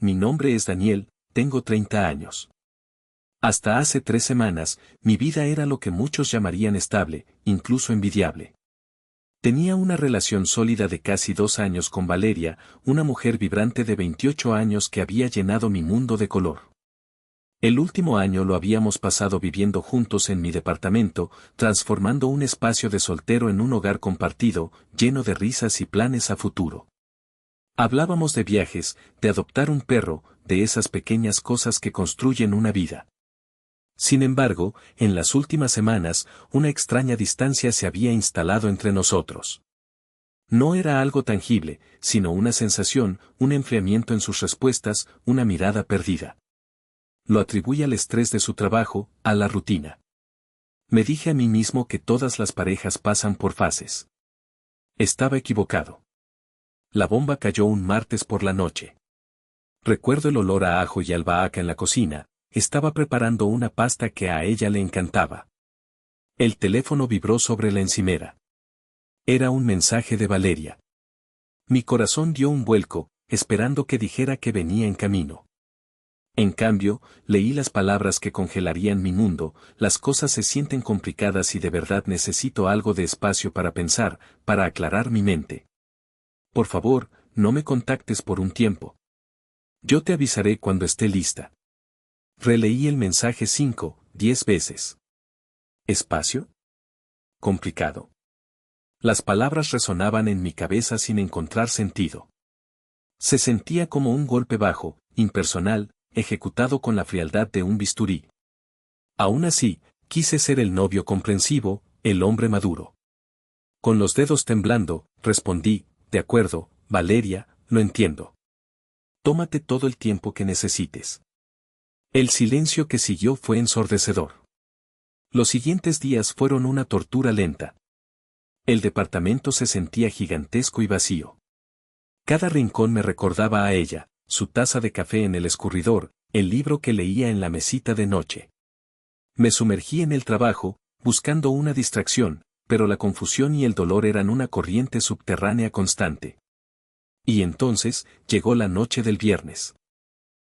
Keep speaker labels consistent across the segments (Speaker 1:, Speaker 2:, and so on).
Speaker 1: mi nombre es Daniel, tengo 30 años. Hasta hace 3 semanas, mi vida era lo que muchos llamarían estable, incluso envidiable. Tenía una relación sólida de casi 2 años con Valeria, una mujer vibrante de 28 años que había llenado mi mundo de color. El último año lo habíamos pasado viviendo juntos en mi departamento, transformando un espacio de soltero en un hogar compartido, lleno de risas y planes a futuro. Hablábamos de viajes, de adoptar un perro, de esas pequeñas cosas que construyen una vida. Sin embargo, en las últimas semanas, una extraña distancia se había instalado entre nosotros. No era algo tangible, sino una sensación, un enfriamiento en sus respuestas, una mirada perdida. Lo atribuye al estrés de su trabajo, a la rutina. Me dije a mí mismo que todas las parejas pasan por fases. Estaba equivocado. La bomba cayó un martes por la noche. Recuerdo el olor a ajo y albahaca en la cocina. Estaba preparando una pasta que a ella le encantaba. El teléfono vibró sobre la encimera. Era un mensaje de Valeria. Mi corazón dio un vuelco, esperando que dijera que venía en camino. En cambio, leí las palabras que congelarían mi mundo: las cosas se sienten complicadas y de verdad necesito algo de espacio para pensar, para aclarar mi mente. Por favor, no me contactes por un tiempo. Yo te avisaré cuando esté lista. Releí el mensaje 5, 10 veces. ¿Espacio? Complicado. Las palabras resonaban en mi cabeza sin encontrar sentido. Se sentía como un golpe bajo, impersonal, ejecutado con la frialdad de un bisturí. Aún así, quise ser el novio comprensivo, el hombre maduro. Con los dedos temblando, respondí: de acuerdo, Valeria, lo entiendo. Tómate todo el tiempo que necesites. El silencio que siguió fue ensordecedor. Los siguientes días fueron una tortura lenta. El departamento se sentía gigantesco y vacío. Cada rincón me recordaba a ella, su taza de café en el escurridor, el libro que leía en la mesita de noche. Me sumergí en el trabajo, buscando una distracción, pero la confusión y el dolor eran una corriente subterránea constante. Y entonces, llegó la noche del viernes.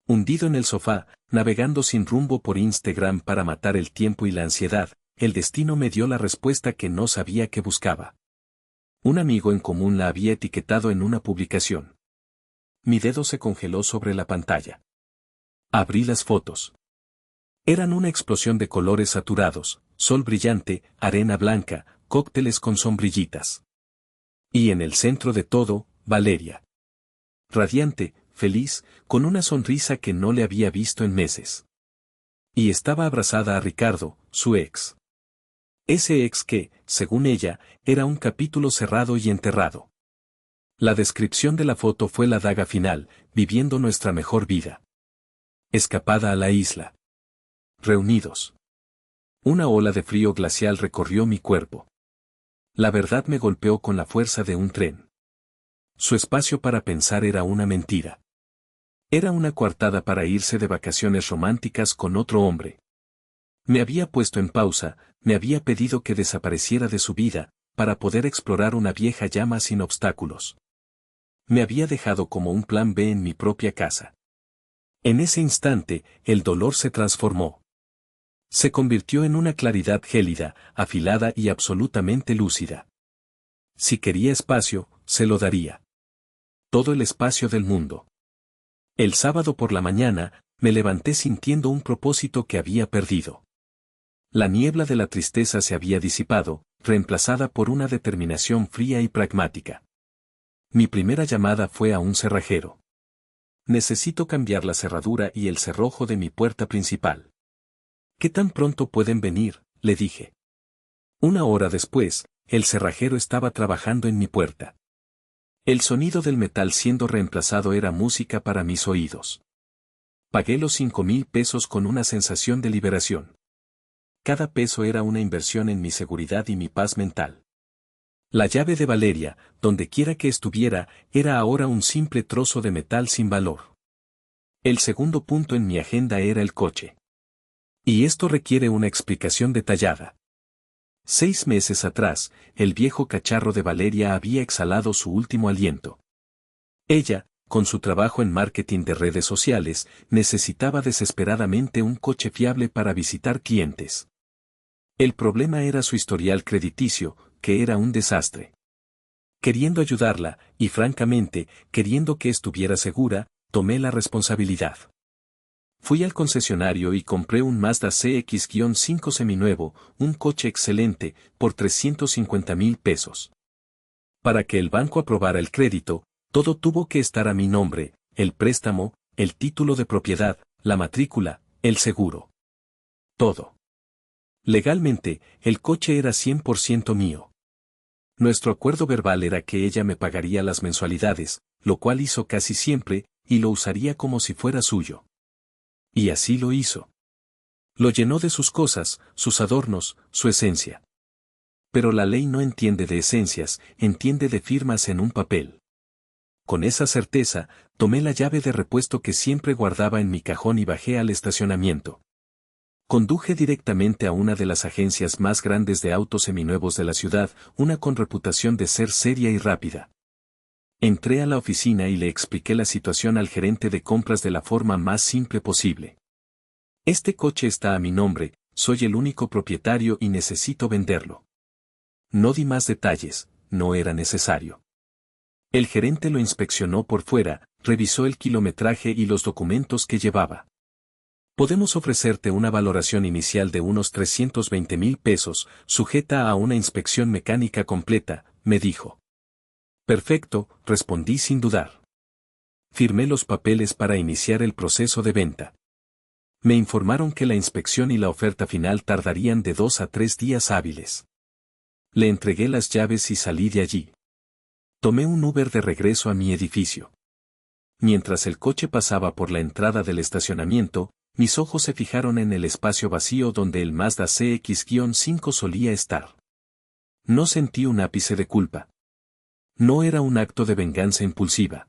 Speaker 1: Hundido en el sofá, navegando sin rumbo por Instagram para matar el tiempo y la ansiedad, el destino me dio la respuesta que no sabía que buscaba. Un amigo en común la había etiquetado en una publicación. Mi dedo se congeló sobre la pantalla. Abrí las fotos. Eran una explosión de colores saturados: sol brillante, arena blanca, cócteles con sombrillitas. Y en el centro de todo, Valeria. Radiante, feliz, con una sonrisa que no le había visto en meses. Y estaba abrazada a Ricardo, su ex. Ese ex que, según ella, era un capítulo cerrado y enterrado. La descripción de la foto fue la daga final: viviendo nuestra mejor vida. Escapada a la isla. Reunidos. Una ola de frío glacial recorrió mi cuerpo. La verdad me golpeó con la fuerza de un tren. Su espacio para pensar era una mentira. Era una coartada para irse de vacaciones románticas con otro hombre. Me había puesto en pausa, me había pedido que desapareciera de su vida, para poder explorar una vieja llama sin obstáculos. Me había dejado como un plan B en mi propia casa. En ese instante, el dolor se transformó. Se convirtió en una claridad gélida, afilada y absolutamente lúcida. Si quería espacio, se lo daría. Todo el espacio del mundo. El sábado por la mañana, me levanté sintiendo un propósito que había perdido. La niebla de la tristeza se había disipado, reemplazada por una determinación fría y pragmática. Mi primera llamada fue a un cerrajero. Necesito cambiar la cerradura y el cerrojo de mi puerta principal. ¿Qué tan pronto pueden venir?, le dije. 1 hora después, el cerrajero estaba trabajando en mi puerta. El sonido del metal siendo reemplazado era música para mis oídos. Pagué los 5,000 pesos con una sensación de liberación. Cada peso era una inversión en mi seguridad y mi paz mental. La llave de Valeria, donde quiera que estuviera, era ahora un simple trozo de metal sin valor. El segundo punto en mi agenda era el coche. Y esto requiere una explicación detallada. 6 meses atrás, el viejo cacharro de Valeria había exhalado su último aliento. Ella, con su trabajo en marketing de redes sociales, necesitaba desesperadamente un coche fiable para visitar clientes. El problema era su historial crediticio, que era un desastre. Queriendo ayudarla, y francamente, queriendo que estuviera segura, tomé la responsabilidad. Fui al concesionario y compré un Mazda CX-5 seminuevo, un coche excelente, por 350,000 pesos. Para que el banco aprobara el crédito, todo tuvo que estar a mi nombre, el préstamo, el título de propiedad, la matrícula, el seguro. Todo. Legalmente, el coche era 100% mío. Nuestro acuerdo verbal era que ella me pagaría las mensualidades, lo cual hizo casi siempre, y lo usaría como si fuera suyo. Y así lo hizo. Lo llenó de sus cosas, sus adornos, su esencia. Pero la ley no entiende de esencias, entiende de firmas en un papel. Con esa certeza, tomé la llave de repuesto que siempre guardaba en mi cajón y bajé al estacionamiento. Conduje directamente a una de las agencias más grandes de autos seminuevos de la ciudad, una con reputación de ser seria y rápida. Entré a la oficina y le expliqué la situación al gerente de compras de la forma más simple posible. Este coche está a mi nombre, soy el único propietario y necesito venderlo. No di más detalles, no era necesario. El gerente lo inspeccionó por fuera, revisó el kilometraje y los documentos que llevaba. Podemos ofrecerte una valoración inicial de unos 320,000 pesos, sujeta a una inspección mecánica completa, me dijo. Perfecto, respondí sin dudar. Firmé los papeles para iniciar el proceso de venta. Me informaron que la inspección y la oferta final tardarían de 2 a 3 días hábiles. Le entregué las llaves y salí de allí. Tomé un Uber de regreso a mi edificio. Mientras el coche pasaba por la entrada del estacionamiento, mis ojos se fijaron en el espacio vacío donde el Mazda CX-5 solía estar. No sentí un ápice de culpa. No era un acto de venganza impulsiva.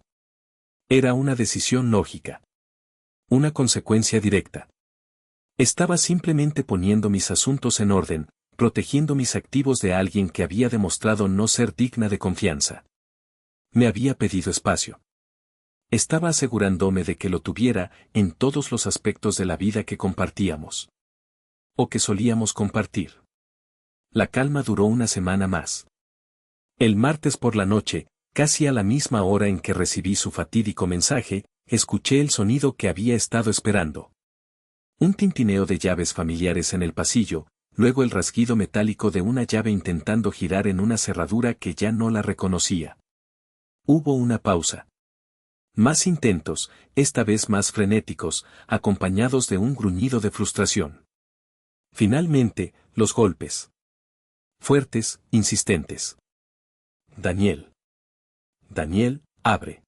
Speaker 1: Era una decisión lógica. Una consecuencia directa. Estaba simplemente poniendo mis asuntos en orden, protegiendo mis activos de alguien que había demostrado no ser digna de confianza. Me había pedido espacio. Estaba asegurándome de que lo tuviera en todos los aspectos de la vida que compartíamos. O que solíamos compartir. La calma duró una semana más. El martes por la noche, casi a la misma hora en que recibí su fatídico mensaje, escuché el sonido que había estado esperando. Un tintineo de llaves familiares en el pasillo, luego el rasguido metálico de una llave intentando girar en una cerradura que ya no la reconocía. Hubo una pausa. Más intentos, esta vez más frenéticos, acompañados de un gruñido de frustración. Finalmente, los golpes. Fuertes, insistentes. Daniel. Daniel, abre.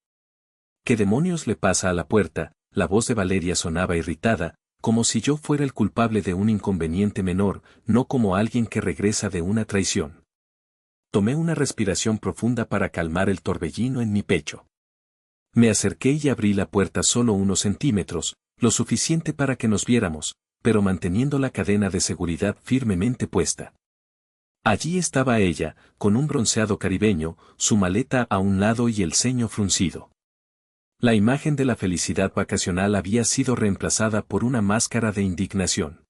Speaker 1: ¿Qué demonios le pasa a la puerta? La voz de Valeria sonaba irritada, como si yo fuera el culpable de un inconveniente menor, no como alguien que regresa de una traición. Tomé una respiración profunda para calmar el torbellino en mi pecho. Me acerqué y abrí la puerta solo unos centímetros, lo suficiente para que nos viéramos, pero manteniendo la cadena de seguridad firmemente puesta. Allí estaba ella, con un bronceado caribeño, su maleta a un lado y el ceño fruncido. La imagen de la felicidad vacacional había sido reemplazada por una máscara de indignación.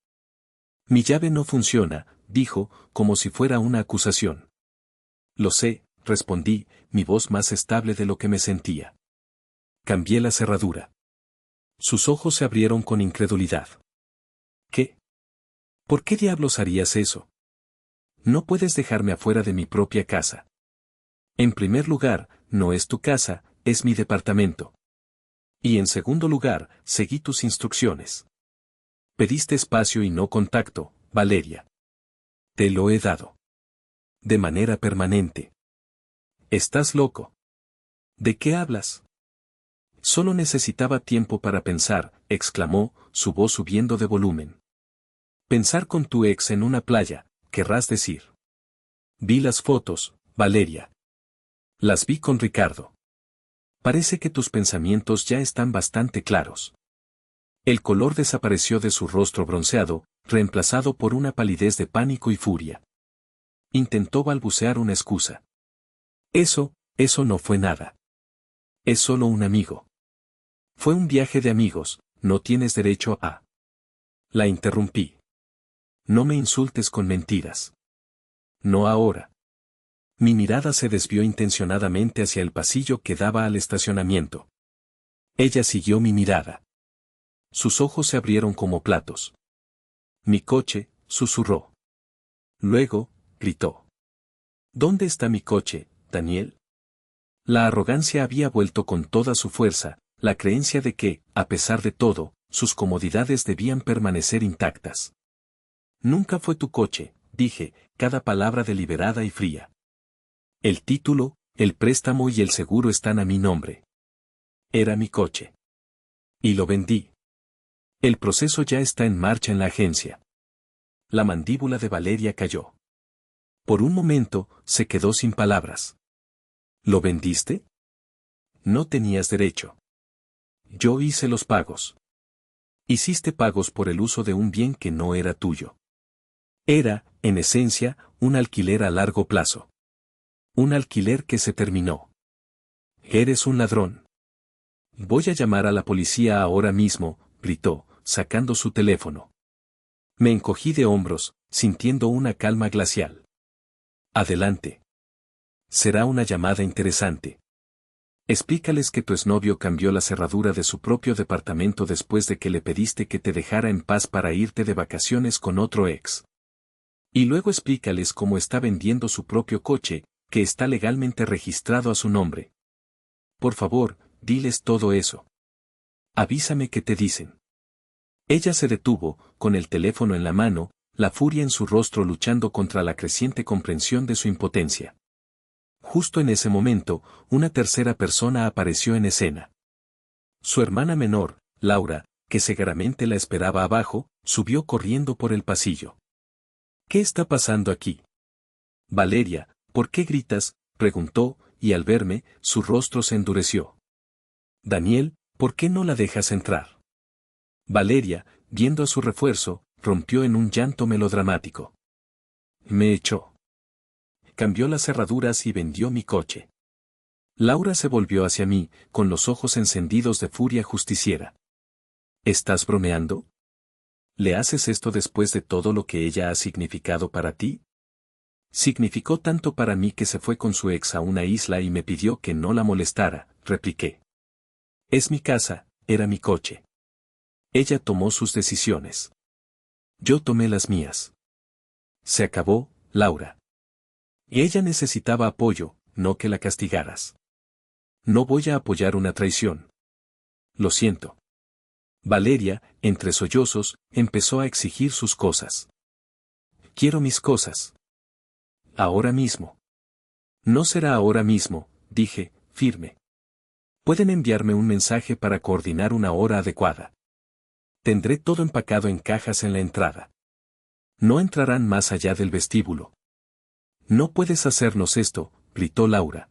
Speaker 1: Mi llave no funciona, dijo, como si fuera una acusación. Lo sé, respondí, mi voz más estable de lo que me sentía. Cambié la cerradura. Sus ojos se abrieron con incredulidad. ¿Qué? ¿Por qué diablos harías eso? No puedes dejarme afuera de mi propia casa. En primer lugar, no es tu casa, es mi departamento. Y en segundo lugar, seguí tus instrucciones. Pediste espacio y no contacto, Valeria. Te lo he dado. De manera permanente. ¿Estás loco? ¿De qué hablas? Solo necesitaba tiempo para pensar, exclamó, su voz subiendo de volumen. Pensar con tu ex en una playa, querrás decir. Vi las fotos, Valeria. Las vi con Ricardo. Parece que tus pensamientos ya están bastante claros. El color desapareció de su rostro bronceado, reemplazado por una palidez de pánico y furia. Intentó balbucear una excusa. Eso no fue nada. Es solo un amigo. Fue un viaje de amigos, no tienes derecho a... La interrumpí. No me insultes con mentiras. No ahora. Mi mirada se desvió intencionadamente hacia el pasillo que daba al estacionamiento. Ella siguió mi mirada. Sus ojos se abrieron como platos. Mi coche, susurró. Luego, gritó. ¿Dónde está mi coche, Daniel? La arrogancia había vuelto con toda su fuerza, la creencia de que, a pesar de todo, sus comodidades debían permanecer intactas. Nunca fue tu coche, dije, cada palabra deliberada y fría. El título, el préstamo y el seguro están a mi nombre. Era mi coche. Y lo vendí. El proceso ya está en marcha en la agencia. La mandíbula de Valeria cayó. Por un momento, se quedó sin palabras. ¿Lo vendiste? No tenías derecho. Yo hice los pagos. Hiciste pagos por el uso de un bien que no era tuyo. Era, en esencia, un alquiler a largo plazo. Un alquiler que se terminó. Eres un ladrón. Voy a llamar a la policía ahora mismo, gritó, sacando su teléfono. Me encogí de hombros, sintiendo una calma glacial. Adelante. Será una llamada interesante. Explícales que tu exnovio cambió la cerradura de su propio departamento después de que le pediste que te dejara en paz para irte de vacaciones con otro ex. Y luego explícales cómo está vendiendo su propio coche, que está legalmente registrado a su nombre. Por favor, diles todo eso. Avísame qué te dicen. Ella se detuvo, con el teléfono en la mano, la furia en su rostro luchando contra la creciente comprensión de su impotencia. Justo en ese momento, una tercera persona apareció en escena. Su hermana menor, Laura, que seguramente la esperaba abajo, subió corriendo por el pasillo. ¿Qué está pasando aquí? Valeria, ¿por qué gritas?, preguntó, y al verme, su rostro se endureció. Daniel, ¿por qué no la dejas entrar? Valeria, viendo a su refuerzo, rompió en un llanto melodramático. Me echó. Cambió las cerraduras y vendió mi coche. Laura se volvió hacia mí, con los ojos encendidos de furia justiciera. ¿Estás bromeando? ¿Le haces esto después de todo lo que ella ha significado para ti? Significó tanto para mí que se fue con su ex a una isla y me pidió que no la molestara, repliqué. Es mi casa, era mi coche. Ella tomó sus decisiones. Yo tomé las mías. Se acabó, Laura. Y ella necesitaba apoyo, no que la castigaras. No voy a apoyar una traición. Lo siento. Valeria, entre sollozos, empezó a exigir sus cosas. Quiero mis cosas. Ahora mismo. No será ahora mismo, dije, firme. Pueden enviarme un mensaje para coordinar una hora adecuada. Tendré todo empacado en cajas en la entrada. No entrarán más allá del vestíbulo. No puedes hacernos esto, gritó Laura.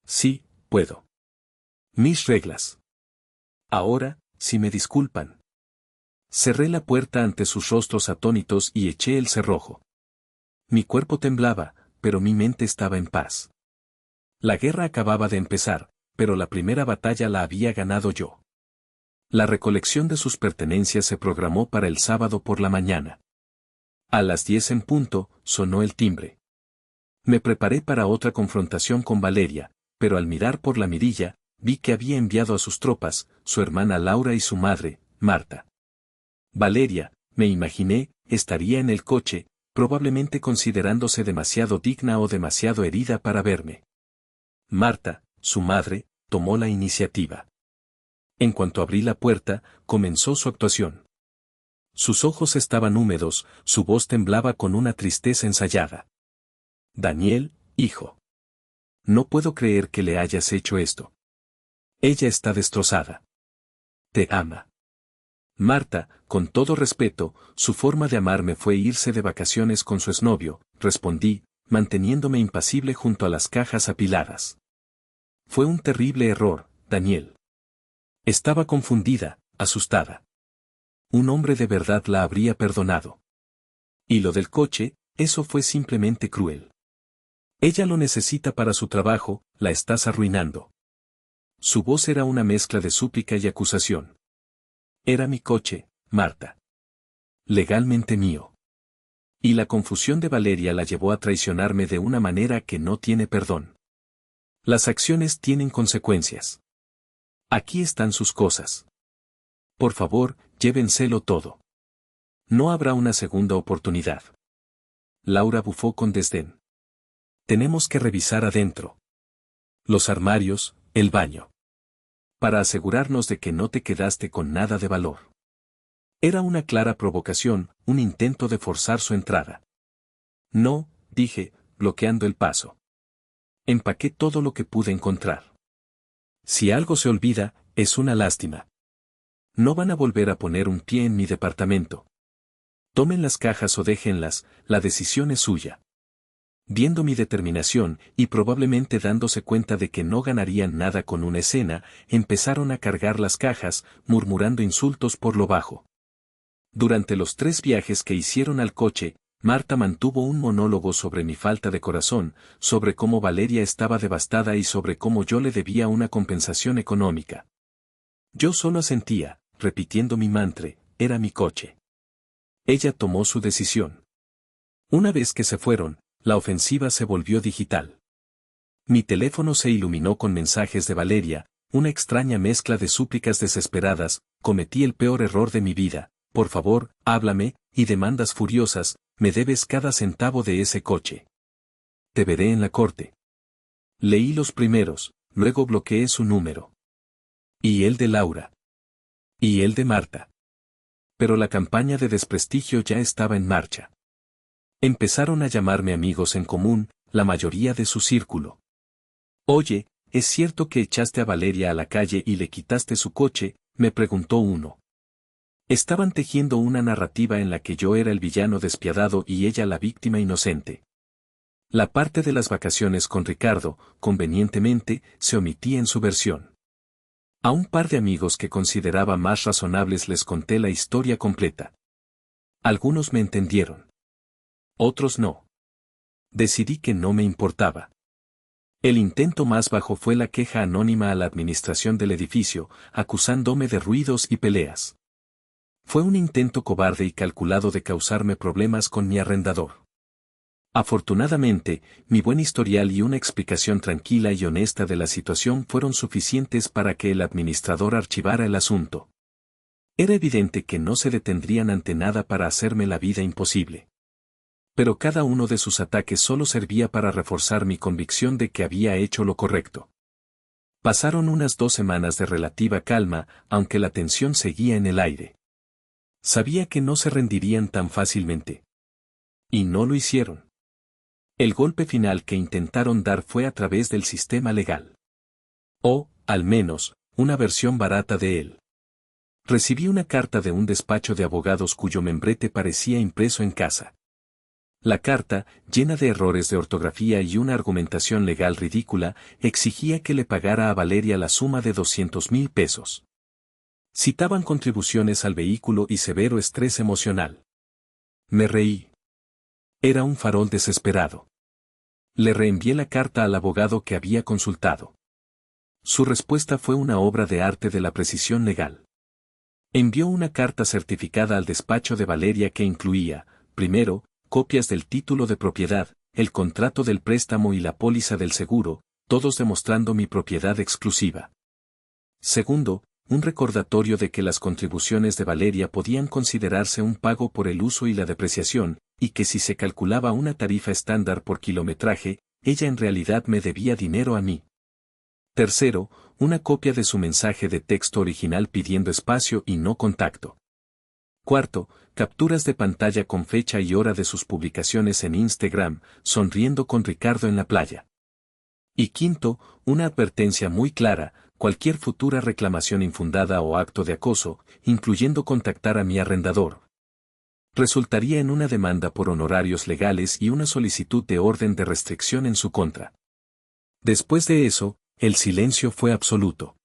Speaker 1: Sí, puedo. Mis reglas. Ahora, si me disculpan. Cerré la puerta ante sus rostros atónitos y eché el cerrojo. Mi cuerpo temblaba, pero mi mente estaba en paz. La guerra acababa de empezar, pero la primera batalla la había ganado yo. La recolección de sus pertenencias se programó para el sábado por la mañana. A las 10 en punto, sonó el timbre. Me preparé para otra confrontación con Valeria, pero al mirar por la mirilla, vi que había enviado a sus tropas, su hermana Laura y su madre, Marta. Valeria, me imaginé, estaría en el coche, probablemente considerándose demasiado digna o demasiado herida para verme. Marta, su madre, tomó la iniciativa. En cuanto abrí la puerta, comenzó su actuación. Sus ojos estaban húmedos, su voz temblaba con una tristeza ensayada. Daniel, hijo. No puedo creer que le hayas hecho esto. Ella está destrozada. Te ama. Marta, con todo respeto, su forma de amarme fue irse de vacaciones con su exnovio, respondí, manteniéndome impasible junto a las cajas apiladas. Fue un terrible error, Daniel. Estaba confundida, asustada. Un hombre de verdad la habría perdonado. Y lo del coche, eso fue simplemente cruel. Ella lo necesita para su trabajo, la estás arruinando. Su voz era una mezcla de súplica y acusación. Era mi coche, Marta. Legalmente mío. Y la confusión de Valeria la llevó a traicionarme de una manera que no tiene perdón. Las acciones tienen consecuencias. Aquí están sus cosas. Por favor, llévenselo todo. No habrá una segunda oportunidad. Laura bufó con desdén. Tenemos que revisar adentro. Los armarios, el baño. Para asegurarnos de que no te quedaste con nada de valor. Era una clara provocación, un intento de forzar su entrada. No, dije, bloqueando el paso. Empaqué todo lo que pude encontrar. Si algo se olvida, es una lástima. No van a volver a poner un pie en mi departamento. Tomen las cajas o déjenlas, la decisión es suya. Viendo mi determinación, y probablemente dándose cuenta de que no ganarían nada con una escena, empezaron a cargar las cajas, murmurando insultos por lo bajo. Durante los 3 viajes que hicieron al coche, Marta mantuvo un monólogo sobre mi falta de corazón, sobre cómo Valeria estaba devastada y sobre cómo yo le debía una compensación económica. Yo solo asentía, repitiendo mi mantra, era mi coche. Ella tomó su decisión. Una vez que se fueron, la ofensiva se volvió digital. Mi teléfono se iluminó con mensajes de Valeria, una extraña mezcla de súplicas desesperadas, cometí el peor error de mi vida, por favor, háblame, y demandas furiosas, me debes cada centavo de ese coche. Te veré en la corte. Leí los primeros, luego bloqueé su número. Y el de Laura. Y el de Marta. Pero la campaña de desprestigio ya estaba en marcha. Empezaron a llamarme amigos en común, la mayoría de su círculo. Oye, ¿es cierto que echaste a Valeria a la calle y le quitaste su coche?, me preguntó uno. Estaban tejiendo una narrativa en la que yo era el villano despiadado y ella la víctima inocente. La parte de las vacaciones con Ricardo, convenientemente, se omitía en su versión. A un par de amigos que consideraba más razonables les conté la historia completa. Algunos me entendieron. Otros no. Decidí que no me importaba. El intento más bajo fue la queja anónima a la administración del edificio, acusándome de ruidos y peleas. Fue un intento cobarde y calculado de causarme problemas con mi arrendador. Afortunadamente, mi buen historial y una explicación tranquila y honesta de la situación fueron suficientes para que el administrador archivara el asunto. Era evidente que no se detendrían ante nada para hacerme la vida imposible. Pero cada uno de sus ataques solo servía para reforzar mi convicción de que había hecho lo correcto. Pasaron unas 2 semanas de relativa calma, aunque la tensión seguía en el aire. Sabía que no se rendirían tan fácilmente. Y no lo hicieron. El golpe final que intentaron dar fue a través del sistema legal. O, al menos, una versión barata de él. Recibí una carta de un despacho de abogados cuyo membrete parecía impreso en casa. La carta, llena de errores de ortografía y una argumentación legal ridícula, exigía que le pagara a Valeria la suma de 200,000 pesos. Citaban contribuciones al vehículo y severo estrés emocional. Me reí. Era un farol desesperado. Le reenvié la carta al abogado que había consultado. Su respuesta fue una obra de arte de la precisión legal. Envió una carta certificada al despacho de Valeria que incluía, primero, copias del título de propiedad, el contrato del préstamo y la póliza del seguro, todos demostrando mi propiedad exclusiva. Segundo, un recordatorio de que las contribuciones de Valeria podían considerarse un pago por el uso y la depreciación, y que si se calculaba una tarifa estándar por kilometraje, ella en realidad me debía dinero a mí. Tercero, una copia de su mensaje de texto original pidiendo espacio y no contacto. Cuarto, capturas de pantalla con fecha y hora de sus publicaciones en Instagram, sonriendo con Ricardo en la playa. Y quinto, una advertencia muy clara, cualquier futura reclamación infundada o acto de acoso, incluyendo contactar a mi arrendador, resultaría en una demanda por honorarios legales y una solicitud de orden de restricción en su contra. Después de eso, el silencio fue absoluto.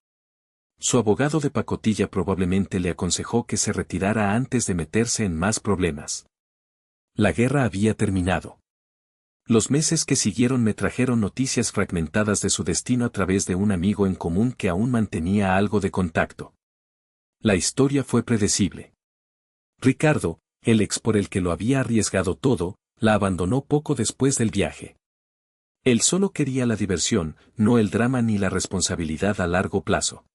Speaker 1: Su abogado de pacotilla probablemente le aconsejó que se retirara antes de meterse en más problemas. La guerra había terminado. Los meses que siguieron me trajeron noticias fragmentadas de su destino a través de un amigo en común que aún mantenía algo de contacto. La historia fue predecible. Ricardo, el ex por el que lo había arriesgado todo, la abandonó poco después del viaje. Él solo quería la diversión, no el drama ni la responsabilidad a largo plazo.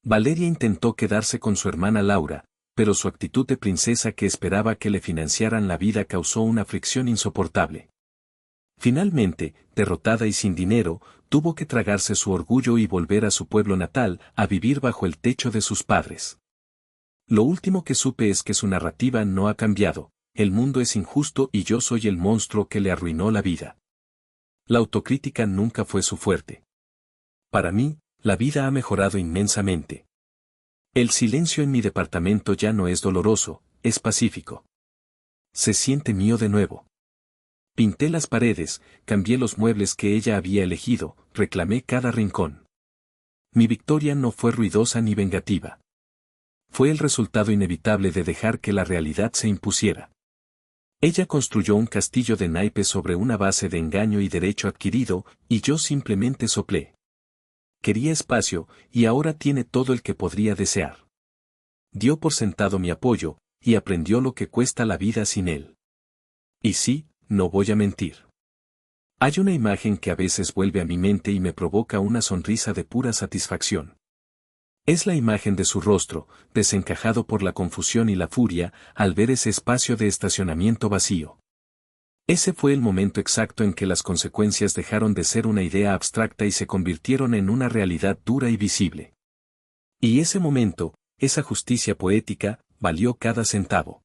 Speaker 1: Valeria intentó quedarse con su hermana Laura, pero su actitud de princesa que esperaba que le financiaran la vida causó una fricción insoportable. Finalmente, derrotada y sin dinero, tuvo que tragarse su orgullo y volver a su pueblo natal, a vivir bajo el techo de sus padres. Lo último que supe es que su narrativa no ha cambiado, el mundo es injusto y yo soy el monstruo que le arruinó la vida. La autocrítica nunca fue su fuerte. Para mí, la vida ha mejorado inmensamente. El silencio en mi departamento ya no es doloroso, es pacífico. Se siente mío de nuevo. Pinté las paredes, cambié los muebles que ella había elegido, reclamé cada rincón. Mi victoria no fue ruidosa ni vengativa. Fue el resultado inevitable de dejar que la realidad se impusiera. Ella construyó un castillo de naipes sobre una base de engaño y derecho adquirido, y yo simplemente soplé. Quería espacio, y ahora tiene todo el que podría desear. Dio por sentado mi apoyo, y aprendió lo que cuesta la vida sin él. Y sí, no voy a mentir. Hay una imagen que a veces vuelve a mi mente y me provoca una sonrisa de pura satisfacción. Es la imagen de su rostro, desencajado por la confusión y la furia, al ver ese espacio de estacionamiento vacío. Ese fue el momento exacto en que las consecuencias dejaron de ser una idea abstracta y se convirtieron en una realidad dura y visible. Y ese momento, esa justicia poética, valió cada centavo.